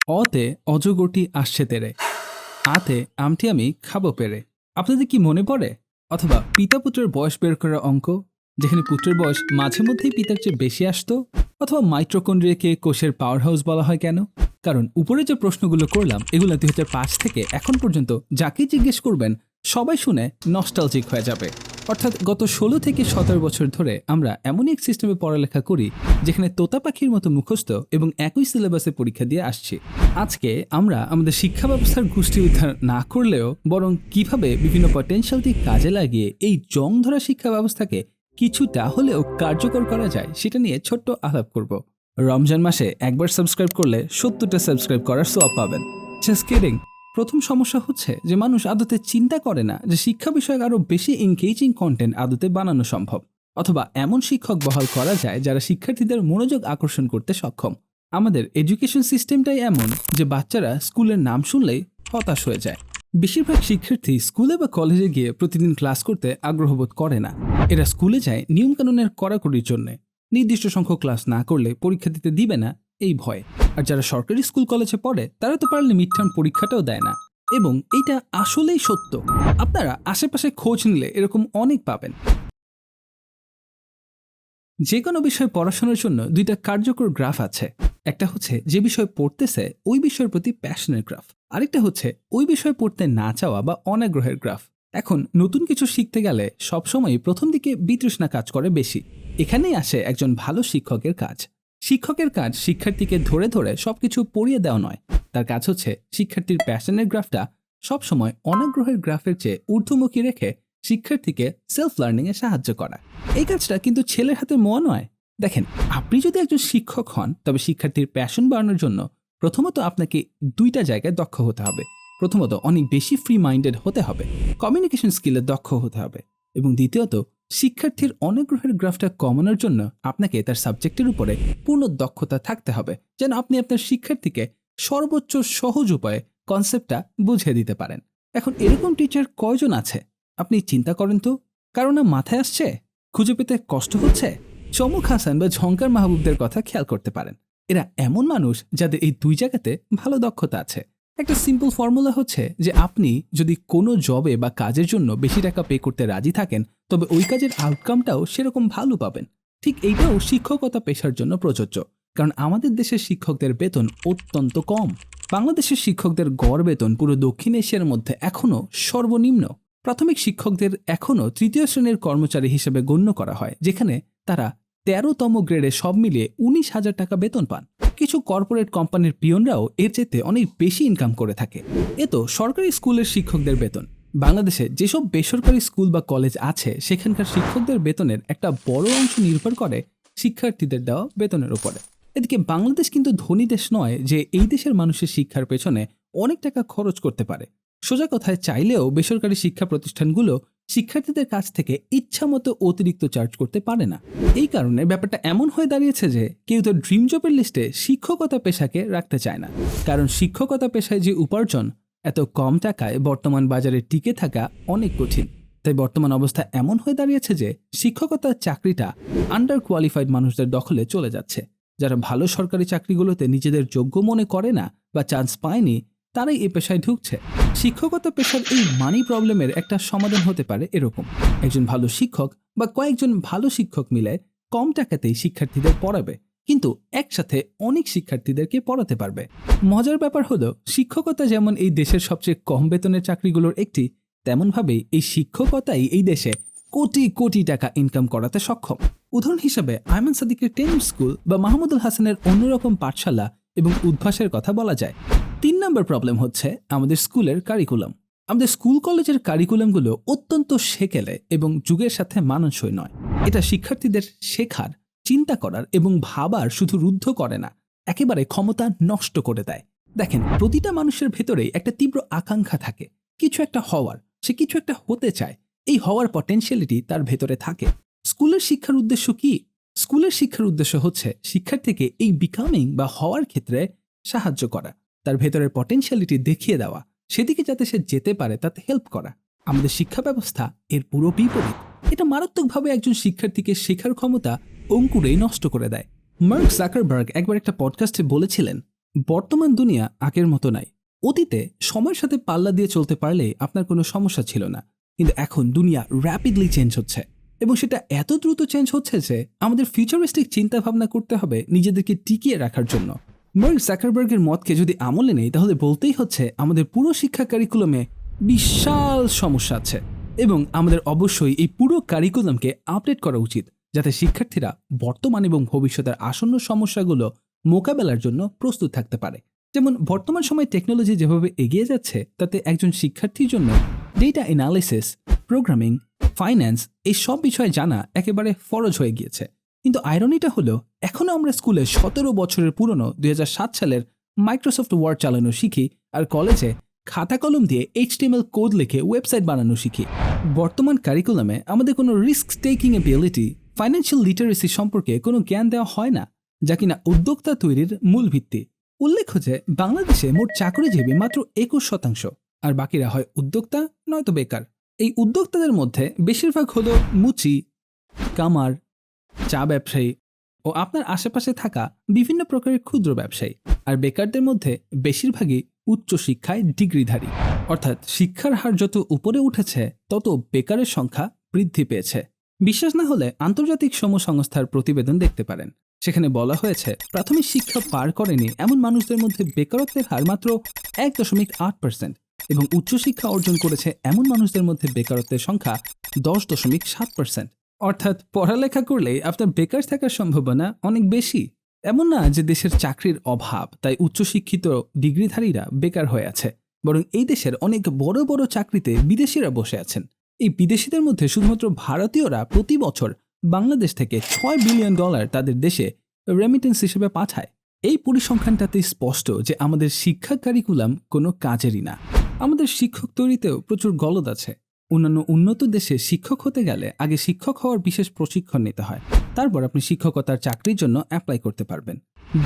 অতে অজগরটি আসছে তেরে, আতে আমটি আমি খাবো পেরে। আপনাদের কি মনে পড়ে? অথবা পিতা পুত্রের বয়স বের করার অঙ্ক, যেখানে পুত্রের বয়স মাঝে মধ্যেই পিতার চেয়ে বেশি আসতো? অথবা মাইটোকন্ড্রিয়াকে কোষের পাওয়ার হাউস বলা হয় কেন? কারণ উপরে যে প্রশ্নগুলো করলাম এগুলো 2005 থেকে এখন পর্যন্ত যাকে জিজ্ঞেস করবেন সবাই শুনে নস্টালজিক হয়ে যাবে। অর্থাৎ গত 16 থেকে 17 বছর ধরে আমরা এমনই এক সিস্টেমে পড়ালেখা করি যেখানে তোতা পাখির মতো মুখস্থ এবং একই সিলেবাসে পরীক্ষা দিয়ে আসছি। আজকে আমরা আমাদের শিক্ষা ব্যবস্থার গোষ্ঠী উদ্ধার না করলেও বরং কিভাবে বিভিন্ন পটেনশিয়ালটি কাজে লাগিয়ে এই জং ধরা শিক্ষা ব্যবস্থাকে কিছুটা হলেও কার্যকর করা যায় সেটা নিয়ে ছোট্ট আলাপ করব। রমজান মাসে একবার সাবস্ক্রাইব করলে 70টা সাবস্ক্রাইব করার সোয়াব পাবেন। Just kidding. প্রথম সমস্যা হচ্ছে যে মানুষ আদতে চিন্তা করে না যে শিক্ষা বিষয়ক আরো বেশি এনগেজিং কন্টেন্ট আদতে বানানো সম্ভব, অথবা এমন শিক্ষক বহাল করা যায় যারা শিক্ষার্থীদের মনোযোগ আকর্ষণ করতে সক্ষম। আমাদের এডুকেশন সিস্টেমটাই এমন যে বাচ্চারা স্কুলের নাম শুনলেই হতাশ হয়ে যায়। বেশিরভাগ শিক্ষার্থী স্কুলে বা কলেজে গিয়ে প্রতিদিন ক্লাস করতে আগ্রহবোধ করে না। এরা স্কুলে যায় নিয়মকানুনের কড়াকড়ির জন্য। নির্দিষ্ট সংখ্যক ক্লাস না করলে পরীক্ষা দিতে দিবে না এই ভয়ে। আর যারা সরকারি স্কুল কলেজে পড়ে তারা তো পারলে মিড টার্ম পরীক্ষাটাও দেয় না। এবং এটা আসলেই সত্য। আপনারা আশেপাশে খোঁজ নিলে এরকম অনেক পাবেন। যে কোনো বিষয় পড়াশোনার জন্য দুইটা কার্যকর গ্রাফ আছে। একটা হচ্ছে যে বিষয় পড়তেছে ওই বিষয়ের প্রতি প্যাশনের গ্রাফ, আরেকটা হচ্ছে ওই বিষয় পড়তে না চাওয়া বা অনাগ্রহের গ্রাফ। এখন নতুন কিছু শিখতে গেলে সবসময় প্রথম দিকে বিতৃষ্ণা কাজ করে বেশি। এখানেই আসে একজন ভালো শিক্ষকের কাজ। শিক্ষকের কাজ শিক্ষার্থীকে ধরে ধরে সবকিছু পড়িয়ে দেওয়া নয়। তার কাজ হচ্ছে শিক্ষার্থীর প্যাশনের গ্রাফটা সবসময় অনাগ্রহের গ্রাফের চেয়ে ঊর্ধ্বমুখী রেখে শিক্ষার্থীকে সেলফ লার্নিংয়ে সাহায্য করা। এই কাজটা কিন্তু ছেলের হাতে মোয়া নয়। দেখেন, আপনি যদি একজন শিক্ষক হন তবে শিক্ষার্থীর প্যাশন বাড়ানোর জন্য প্রথমত আপনাকে দুইটা জায়গায় দক্ষ হতে হবে। প্রথমত অনেক বেশি ফ্রি মাইন্ডেড হতে হবে, কমিউনিকেশন স্কিলে দক্ষ হতে হবে। এবং দ্বিতীয়ত শিক্ষার্থীর অনাগ্রহের গ্রাফটা কমানোর জন্য আপনাকে তার সাবজেক্টের উপরে পূর্ণ দক্ষতা থাকতে হবে, যেন আপনি আপনার শিক্ষার্থীকে সর্বোচ্চ সহজ উপায়ে কনসেপ্টটা বুঝিয়ে দিতে পারেন। এখন এরকম টিচার কয়জন আছে আপনি চিন্তা করেন তো? কারণ না মাথায় আসছে? খুঁজে পেতে কষ্ট হচ্ছে? চমক হাসান বা ঝঙ্কার মাহবুবদের কথা খেয়াল করতে পারেন। এরা এমন মানুষ যাদের এই দুই জায়গাতে ভালো দক্ষতা আছে। একটা সিম্পল ফর্মুলা হচ্ছে যে আপনি যদি কোনো জবে বা কাজের জন্য বেশি টাকা পে করতে রাজি থাকেন তবে ওই কাজের আউটকামটাও সেরকম ভালো পাবেন। ঠিক এইটাও শিক্ষকতা পেশার জন্য প্রযোজ্য। কারণ আমাদের দেশের শিক্ষকদের বেতন অত্যন্ত কম। বাংলাদেশের শিক্ষকদের গড় বেতন পুরো দক্ষিণ এশিয়ার মধ্যে এখনও সর্বনিম্ন। প্রাথমিক শিক্ষকদের এখনও তৃতীয় শ্রেণীর কর্মচারী হিসেবে গণ্য করা হয়, যেখানে তারা 13তম গ্রেডে সব মিলিয়ে 19,000 টাকা বেতন পান। কিছু কর্পোরেট কোম্পানির পিয়নরাও এর চেয়ে অনেক বেশি ইনকাম করে থাকে। এ তো সরকারি স্কুলের শিক্ষকদের বেতন। বাংলাদেশে যেসব বেসরকারি স্কুল বা কলেজ আছে সেখানকার শিক্ষকদের বেতনের একটা বড় অংশ নির্ভর করে শিক্ষার্থীদের দেওয়া বেতনের উপরে। এদিকে বাংলাদেশ কিন্তু ধনী দেশ নয় যে এই দেশের মানুষের শিক্ষার পেছনে অনেক টাকা খরচ করতে পারে। সোজা কথায় চাইলেও বেসরকারি শিক্ষা প্রতিষ্ঠানগুলো শিক্ষার্থীদের কাছ থেকে ইচ্ছামতো অতিরিক্ত চার্জ করতে পারে না। এই কারণে ব্যাপারটা এমন হয়ে দাঁড়িয়েছে যে কেউ তো ড্রিম জবের লিস্টে শিক্ষকতা পেশাকে রাখতে চায় না। কারণ শিক্ষকতা পেশায় যে উপার্জন এত কম টাকায় বর্তমান বাজারে টিকে থাকা অনেক কঠিন। তাই বর্তমান অবস্থা এমন হয়ে দাঁড়িয়েছে যে শিক্ষকতার চাকরিটা আন্ডার কোয়ালিফাইড মানুষদের দখলে চলে যাচ্ছে। যারা ভালো সরকারি চাকরিগুলোতে নিজেদের যোগ্য মনে করে না বা চান্স পায়নি তারাই এই পেশায় ঢুকছে। শিক্ষকতা পেশার এই মানি প্রবলেমের একটা সমাধান হতে পারে এরকম: একজন ভালো শিক্ষক বা কয়েকজন ভালো শিক্ষক মিলে কম টাকাতেই শিক্ষার্থীদের পড়াবে, কিন্তু একসাথে অনেক শিক্ষার্থীদেরকে পড়াতে পারবে। মজার ব্যাপার হলো শিক্ষকতা যেমন এই দেশের সবচেয়ে কম বেতনের চাকরিগুলোর একটি, তেমনভাবেই এই শিক্ষকতাই এই দেশে কোটি কোটি টাকা ইনকাম করাতে সক্ষম। উদাহরণ হিসাবে আয়মান সাদিকের টেনিস স্কুল বা মাহমুদুল হাসানের অন্যরকম পাঠশালা এবং উদ্ভাসের কথা বলা যায়। 3 নম্বর প্রবলেম হচ্ছে আমাদের স্কুলের কারিকুলাম। আমাদের স্কুল কলেজের কারিকুলামগুলো অত্যন্ত সেকেলে এবং যুগের সাথে মানানসই নয়। এটা শিক্ষার্থীদের শেখার, চিন্তা করার এবং ভাবার শুধু রুদ্ধ করে না, একেবারে ক্ষমতা নষ্ট করে দেয়। দেখেন, প্রতিটা মানুষের ভেতরেই একটা তীব্র আকাঙ্ক্ষা থাকে কিছু একটা হওয়ার। সে কিছু একটা হতে চায়। এই হওয়ার পটেনশিয়ালিটি তার ভেতরে থাকে। স্কুলের শিক্ষার উদ্দেশ্য কি? স্কুলের শিক্ষার উদ্দেশ্য হচ্ছে শিক্ষার্থীকে এই বিকামিং বা হওয়ার ক্ষেত্রে সাহায্য করা, তার ভেতরের পটেনশিয়ালিটি দেখিয়ে দেওয়া, সেদিকে যাতে সে যেতে পারে তাতে হেল্প করা। আমাদের শিক্ষা ব্যবস্থা এর পুরো বিপরীত। এটা মারাত্মকভাবে একজন শিক্ষার্থীকে শেখার ক্ষমতা অঙ্কুরেই নষ্ট করে দেয়। মার্ক জাকারবার্গ একবার একটা পডকাস্টে বলেছিলেন, বর্তমান দুনিয়া আগের মতো নাই। অতীতে সময়ের সাথে পাল্লা দিয়ে চলতে পারলে আপনার কোনো সমস্যা ছিল না, কিন্তু এখন দুনিয়া র্যাপিডলি চেঞ্জ হচ্ছে এবং সেটা এত দ্রুত চেঞ্জ হচ্ছে যে আমাদের ফিউচারিস্টিক চিন্তা ভাবনা করতে হবে নিজেদেরকে টিকিয়ে রাখার জন্য। মার্ক জাকারবার্গের মতকে যদি আমলে নেই তাহলে বলতেই হচ্ছে আমাদের পুরো শিক্ষা কারিকুলামে বিশাল সমস্যা আছে এবং আমাদের অবশ্যই এই পুরো কারিকুলামকে আপডেট করা উচিত যাতে শিক্ষার্থীরা বর্তমান এবং ভবিষ্যতের আসন্ন সমস্যাগুলো মোকাবেলার জন্য প্রস্তুত থাকতে পারে। যেমন বর্তমান সময়ে টেকনোলজি যেভাবে এগিয়ে যাচ্ছে তাতে একজন শিক্ষার্থীর জন্য ডেটা অ্যানালিসিস, প্রোগ্রামিং, ফাইন্যান্স এই সব বিষয়ে জানা একেবারে ফরজ হয়ে গিয়েছে। কিন্তু আইরনিটা হলো এখনও আমরা স্কুলে 17 বছরের পুরনো 2007 সালের মাইক্রোসফট ওয়ার্ড চালানো শিখি আর কলেজে খাতা কলম দিয়ে HTML কোড লিখে ওয়েবসাইট বানানো শিখি। বর্তমান কারিকুলামে আমাদের কোনো risk taking ability, financial literacy সম্পর্কে কোনো জ্ঞান দেওয়া হয় না, যা কিনা উদ্যোক্তা তৈরির মূল ভিত্তি। উল্লেখ্য যে বাংলাদেশে মোট চাকরিজীবী মাত্র 21%, আর বাকিরা হয় উদ্যোক্তা নয়তো বেকার। এই উদ্যোক্তাদের মধ্যে বেশিরভাগ হলো মুচি, কামার, চা ব্যবসায়ী ও আপনার আশেপাশে থাকা বিভিন্ন প্রকারের ক্ষুদ্র ব্যবসায়ী। আর বেকারদের মধ্যে বেশিরভাগই উচ্চশিক্ষায় ডিগ্রিধারী। অর্থাৎ শিক্ষার হার যত উপরে উঠেছে তত বেকারের সংখ্যা বৃদ্ধি পেয়েছে। বিশ্বাস না হলে আন্তর্জাতিক শ্রম সংস্থার প্রতিবেদন দেখতে পারেন। সেখানে বলা হয়েছে প্রাথমিক শিক্ষা পার করেনি এমন মানুষদের মধ্যে বেকারত্বের হার মাত্র 1.8% এবং উচ্চশিক্ষা অর্জন করেছে এমন মানুষদের মধ্যে বেকারত্বের সংখ্যা 10.7%। অর্থাৎ পড়ালেখা করলেই আপনার বেকার থাকার সম্ভাবনা অনেক বেশি। এমন না যে দেশের চাকরির অভাব তাই উচ্চশিক্ষিত ডিগ্রিধারীরা বেকার হয়ে আছে, বরং এই দেশের অনেক বড় বড় চাকরিতে বিদেশিরা বসে আছেন। এই বিদেশিদের মধ্যে শুধুমাত্র ভারতীয়রা প্রতি বছর বাংলাদেশ থেকে $6 বিলিয়ন তাদের দেশে রেমিটেন্স হিসেবে পাঠায়। এই পরিসংখ্যানটাতে স্পষ্ট যে আমাদের শিক্ষা কারিকুলাম কোনো কাজেরই না। আমাদের শিক্ষক তৈরিতেও প্রচুর গলদ আছে। অন্যান্য উন্নত দেশে শিক্ষক হতে গেলে আগে শিক্ষক হওয়ার বিশেষ প্রশিক্ষণ নিতে হয়, তারপর আপনি শিক্ষকতার চাকরির জন্য অ্যাপ্লাই করতে পারবেন।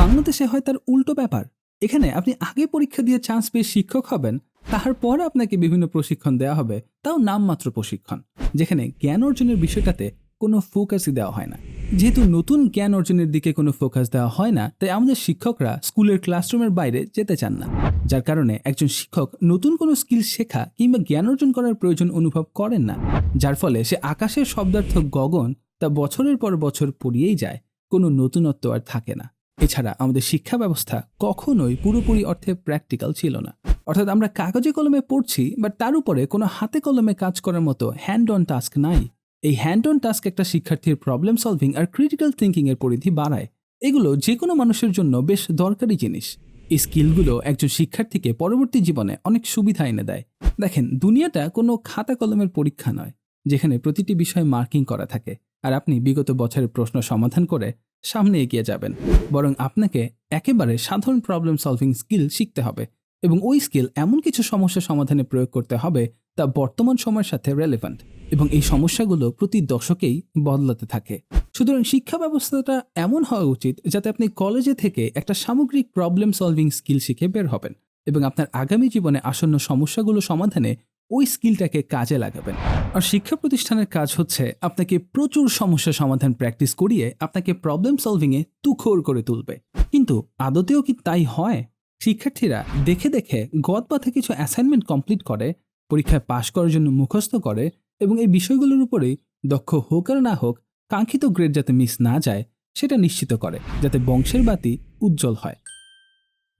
বাংলাদেশে হয় তার উল্টো ব্যাপার। এখানে আপনি আগে পরীক্ষা দিয়ে চান্স পেয়ে শিক্ষক হবেন, তারপর আপনাকে বিভিন্ন প্রশিক্ষণ দেওয়া হবে, তাও নামমাত্র প্রশিক্ষণ, যেখানে জ্ঞান অর্জনের বিষয়টাতে কোনো ফোকাসই দেওয়া হয় না। যেহেতু নতুন জ্ঞান অর্জনের দিকে কোনো ফোকাস দেওয়া হয় না, তাই আমাদের শিক্ষকরা স্কুলের ক্লাসরুমের বাইরে যেতে চান না, যার কারণে একজন শিক্ষক নতুন কোনো স্কিল শেখা কিংবা জ্ঞান অর্জন করার প্রয়োজন অনুভব করেন না, যার ফলে সে আকাশের শব্দার্থক গগন তা বছরের পর বছর পড়িয়েই যায়, কোনো নতুনত্ব আর থাকে না। এছাড়া আমাদের শিক্ষা ব্যবস্থা কখনোই পুরোপুরি অর্থে প্র্যাকটিক্যাল ছিল না। অর্থাৎ আমরা কাগজে কলমে পড়ছি, বাট তার উপরে কোনো হাতে কলমে কাজ করার মতো হ্যান্ড অন টাস্ক নাই। এই হ্যান্ড অন টাস্ক একটা শিক্ষার্থীর প্রবলেম সলভিং আর ক্রিটিক্যাল থিঙ্কিং এর পরিধি বাড়ায়। এগুলো যে কোনো মানুষের জন্য বেশ দরকারি জিনিস। এই স্কিলগুলো একজন শিক্ষার্থীকে পরবর্তী জীবনে অনেক সুবিধা এনে দেয়। দেখেন, দুনিয়াটা কোনো খাতা কলমের পরীক্ষা নয় যেখানে প্রতিটি বিষয় মার্কিং করা থাকে আর আপনি বিগত বছরের প্রশ্ন সমাধান করে সামনে এগিয়ে যাবেন। বরং আপনাকে একেবারে সাধারণ প্রবলেম সলভিং স্কিল শিখতে হবে এবং ওই স্কিল এমন কিছু সমস্যা সমাধানে প্রয়োগ করতে হবে তা বর্তমান সময়ের সাথে রেলেভেন্ট এবং এই সমস্যাগুলো প্রতি দশকেই বদলাতে থাকে। সুতরাং শিক্ষা ব্যবস্থাটা এমন হওয়া উচিত যাতে আপনি কলেজে থেকে একটা সামগ্রিক প্রবলেম সলভিং স্কিল শিখে বের হবেন এবং আপনার আগামী জীবনে আসন্ন সমস্যাগুলো সমাধানে ওই স্কিলটাকে কাজে লাগাবেন। আর শিক্ষা প্রতিষ্ঠানের কাজ হচ্ছে আপনাকে প্রচুর সমস্যা সমাধান প্র্যাকটিস করিয়ে আপনাকে প্রবলেম সলভিংয়ে তুখোড় করে তুলবে। কিন্তু আদতেও কি তাই হয়? শিক্ষার্থীরা দেখে দেখে গদবাঁধা কিছু অ্যাসাইনমেন্ট কমপ্লিট করে, পরীক্ষায় পাশ করার জন্য মুখস্থ করে এবং এই বিষয়গুলোর উপরেই দক্ষ হোক আর না হোক কাঙ্ক্ষিত গ্রেড যাতে মিস না যায় সেটা নিশ্চিত করে, যাতে বংশের বাতি উজ্জ্বল হয়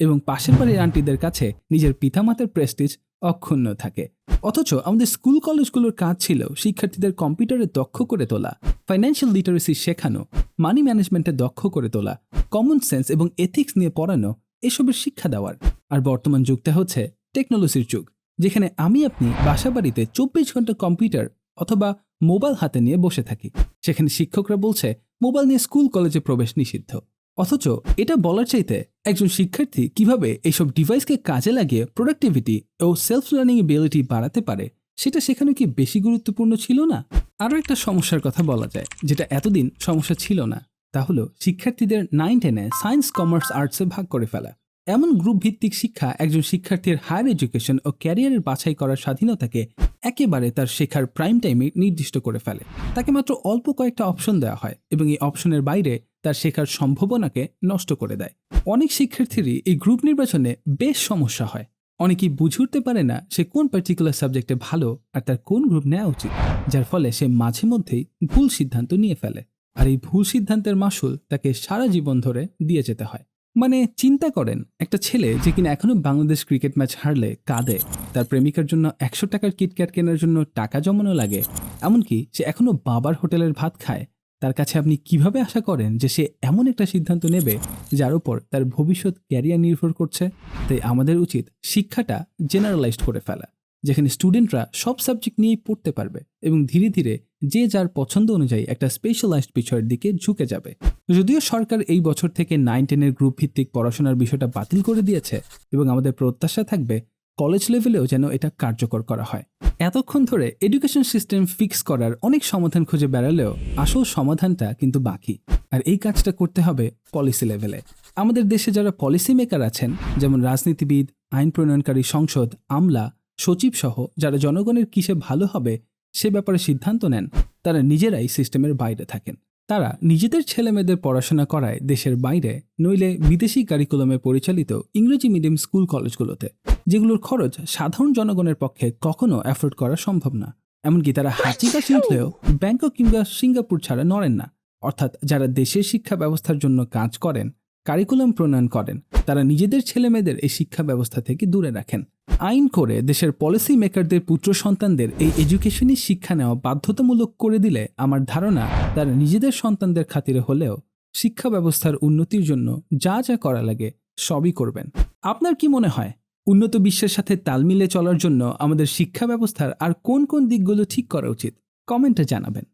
এবং পাশের বাড়ির আন্টিদের কাছে নিজের পিতামাতার প্রেস্টিজ অক্ষুণ্ণ থাকে। অথচ আমাদের স্কুল কলেজগুলোর কাজ ছিল শিক্ষার্থীদের কম্পিউটারে দক্ষ করে তোলা, ফাইন্যান্সিয়াল লিটারেসি শেখানো, মানি ম্যানেজমেন্টে দক্ষ করে তোলা, কমন সেন্স এবং এথিক্স নিয়ে পড়ানো, এসবের শিক্ষা দেওয়ার। আর বর্তমান যুগটা হচ্ছে টেকনোলজির যুগ, যেখানে আমি আপনি বাসা বাড়িতে 24 ঘন্টা কম্পিউটার অথবা মোবাইল হাতে নিয়ে বসে থাকি। সেখানে শিক্ষকরা বলছে মোবাইল নিয়ে স্কুল কলেজে প্রবেশ নিষিদ্ধ। অথচ এটা বলার চাইতে একজন শিক্ষার্থী কিভাবে এইসব ডিভাইসকে কাজে লাগিয়ে প্রোডাক্টিভিটি ও সেলফ লার্নিং এবিলিটি বাড়াতে পারে সেটা শেখানো কি বেশি গুরুত্বপূর্ণ ছিল না? আরও একটা সমস্যার কথা বলা যায় যেটা এতদিন সমস্যা ছিল না, তা হলো শিক্ষার্থীদের 9-10-এ সায়েন্স, কমার্স, আর্টসে ভাগ করে ফেলা। এমন গ্রুপ ভিত্তিক শিক্ষা একজন শিক্ষার্থীর হায়ার এডুকেশন ও ক্যারিয়ারের বাছাই করার স্বাধীনতাকে একেবারে তার শেখার প্রাইম টাইমে নির্দিষ্ট করে ফেলে। তাকে মাত্র অল্প কয়েকটা অপশন দেওয়া হয় এবং এই অপশনের বাইরে তার শেখার সম্ভাবনাকে নষ্ট করে দেয়। অনেক শিক্ষার্থীরই এই গ্রুপ নির্বাচনে বেশ সমস্যা হয়। অনেকেই বুঝে উঠতে পারে না সে কোন পার্টিকুলার সাবজেক্টে ভালো আর তার কোন গ্রুপ নেওয়া উচিত, যার ফলে সে মাঝে মধ্যেই ভুল সিদ্ধান্ত নিয়ে ফেলে। আর এই ভুল সিদ্ধান্তের মাসুল তাকে সারা জীবন ধরে দিয়ে যেতে হয়। মানে চিন্তা করেন, একটা ছেলে যে কিনা এখনো বাংলাদেশ ক্রিকেট ম্যাচ হারলে কাঁদে, তার প্রেমিকার জন্য 100 টাকার কিটক্যাট কেনার জন্য টাকা জমানো লাগে, এমনকি সে এখনো বাবার হোটেলের ভাত খায়, তার কাছে আপনি কিভাবে আশা করেন যে সে এমন একটা সিদ্ধান্ত নেবে যার উপর তার ভবিষ্যৎ ক্যারিয়ার নির্ভর করছে? তাই আমাদের উচিত শিক্ষাটা জেনারেলাইজড করে ফেলা, যেখানে স্টুডেন্টরা সব সাবজেক্ট নিয়েই পড়তে পারবে এবং ধীরে ধীরে যে যার পছন্দ অনুযায়ী একটা স্পেশালাইজড বিষয়ের দিকে ঝুঁকে যাবে। যদিও সরকার এই বছর থেকে 9-10-এর গ্রুপ ভিত্তিক পড়াশোনার বিষয়টা বাতিল করে দিয়েছে এবং আমাদের প্রত্যাশা থাকবে কলেজ লেভেলেও যেন এটা কার্যকর করা হয়। এতক্ষণ ধরে এডুকেশন সিস্টেম ফিক্স করার অনেক সমাধান খুঁজে বেড়ালেও আসল সমাধানটা কিন্তু বাকি, আর এই কাজটা করতে হবে পলিসি লেভেলে। আমাদের দেশে যারা পলিসি মেকার আছেন, যেমন রাজনীতিবিদ, আইন প্রণয়নকারী সংসদ, আমলা, সচিব সহ যারা জনগণের কিসে ভালো হবে সে ব্যাপারে সিদ্ধান্ত নেন, তারা নিজেরাই সিস্টেমের বাইরে থাকেন। তারা নিজেদের ছেলেমেয়েদের পড়াশোনা করায় দেশের বাইরে, নইলে বিদেশি কারিকুলামে পরিচালিত ইংরেজি মিডিয়াম স্কুল কলেজগুলোতে, যেগুলোর খরচ সাধারণ জনগণের পক্ষে কখনো অ্যাফোর্ড করা সম্ভব না। এমনকি তারা হাঁচি কাশি উঠলেও ব্যাংকক কিংবা সিঙ্গাপুর ছাড়া নড়েন না। অর্থাৎ যারা দেশের শিক্ষা ব্যবস্থার জন্য কাজ করেন, কারিকুলাম প্রণয়ন করেন, তারা নিজেদের ছেলেমেয়েদের এই শিক্ষা ব্যবস্থা থেকে দূরে রাখেন। আইন করে দেশের পলিসি মেকারদের পুত্র সন্তানদের এই এডুকেশনই শিক্ষা নেওয়া বাধ্যতামূলক করে দিলে আমার ধারণা তারা নিজেদের সন্তানদের খাতিরে হলেও শিক্ষা ব্যবস্থার উন্নতির জন্য যা যা করা লাগে সবই করবেন। আপনার কি মনে হয়, উন্নত বিশ্বের সাথে তাল মিলিয়ে চলার জন্য আমাদের শিক্ষা ব্যবস্থার আর কোন কোন দিকগুলো ঠিক করা উচিত? কমেন্টে জানাবেন।